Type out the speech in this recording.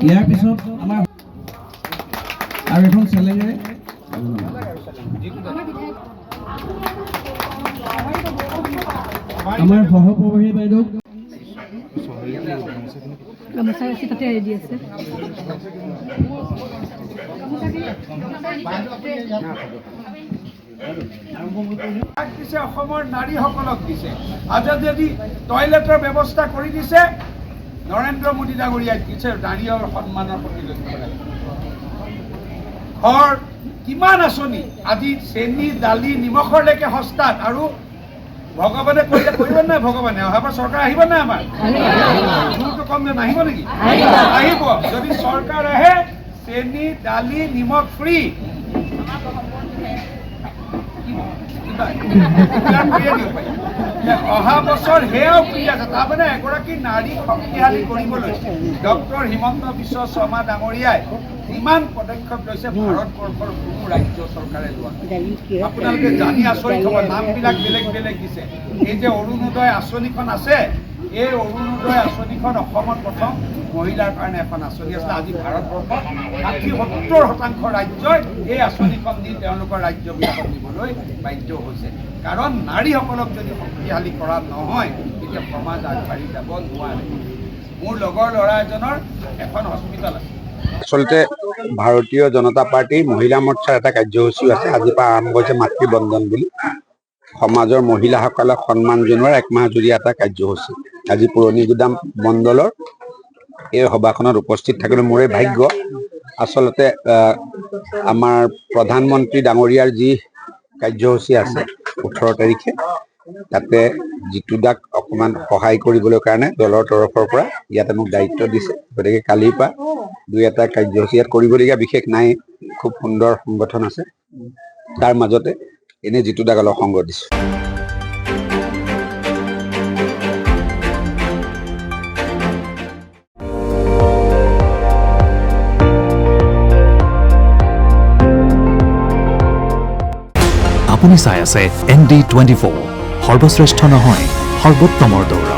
ইয়াৰ পিছত আমাৰ আৰু এখন চেলেঙেৰে আমাৰ সহপ্ৰবাহী বাইদেউ গামোচা আছে তাতে ৰেডি আছে দিছে অসমৰ নাৰীসকলক দিছে আজাদি টয়লেটৰ ব্যৱস্থা কৰি দিছে নৰেন্দ্ৰ মোদী ডাঙৰীয়াই দিছে নাৰীৰ সন্মানৰ প্ৰতি লক্ষ্য ৰাখি ঘৰ কিমান আঁচনি আজি চেনি দালি নিমখৰলৈকে সস্তাত আৰু ভগৱানে কৰিলে কৰিব নাই ভগৱানে অহাবাৰ চৰকাৰ আহিব নাই আমাৰ মোৰতো কম যে নাহিব নেকি আহিব যদি চৰকাৰ আহে চেনি দালি নিমখ ফ্ৰী অহা বছৰ সেয়াও ফ্ৰী আছে তাৰমানে এগৰাকী নাৰী শক্তিশালী কৰিবলৈ ডক্টৰ হিমন্ত বিশ্ব শৰ্মা ডাঙৰীয়াই ইমান পদক্ষেপ লৈছে ভাৰতবৰ্ষৰ কোনো ৰাজ্য চৰকাৰে লোৱা আপোনালোকে জানি আচৰিত হ'ব নামবিলাক বেলেগ বেলেগ দিছে এই যে অৰুণোদয় আঁচনিখন আছে এই অৰুণোদয় আঁচনিখন অসমত প্ৰথম মহিলাৰ কাৰণে এখন আঁচনি আছিলে আজি ভাৰতবৰ্ষত 60-70% ৰাজ্যই এই আঁচনিখন নি তেওঁলোকৰ ৰাজ্যবিলাকত নিবলৈ বাধ্য হৈছে কাৰণ নাৰীসকলক যদি শক্তিশালী কৰা নহয় তেতিয়া সমাজ আগবাঢ়ি যাব নোৱাৰে মোৰ লগৰ ল'ৰা এজনৰ এখন হস্পিটেল আছে আচলতে ভাৰতীয় জনতা পাৰ্টিৰ মহিলা মৰ্চাৰ এটা কাৰ্যসূচী আছে আজিৰ পৰা আৰম্ভ হৈছে মাতৃবন্ধন বুলি সমাজৰ মহিলাসকলক সন্মান জনোৱাৰ এক মাহজুৰীয়া এটা কাৰ্যসূচী আজি পুৰণি গুদাম মণ্ডলৰ এই সভাখনত উপস্থিত থাকিবলৈ মোৰে ভাগ্য আচলতে আমাৰ প্ৰধানমন্ত্ৰী ডাঙৰীয়াৰ যি কাৰ্যসূচী আছে 18 তাৰিখে তাতে জিতু দাক অকণমান সহায় কৰিবলৈ কাৰণে দলৰ তৰফৰ পৰা ইয়াতে মোক দায়িত্ব দিছে গতিকে কালিৰ পৰা দুই এটা কাৰ্যসূচী ইয়াত কৰিবলগীয়া বিশেষ নাই খুব সুন্দৰ সংগঠন আছে তাৰ মাজতে এনে জিতু দাক অলপ সংগ দিছোঁ আপুনি চাই আছে ND24 সৰ্বশ্ৰেষ্ঠ নহয় সৰ্বোত্তমৰ দৌৰ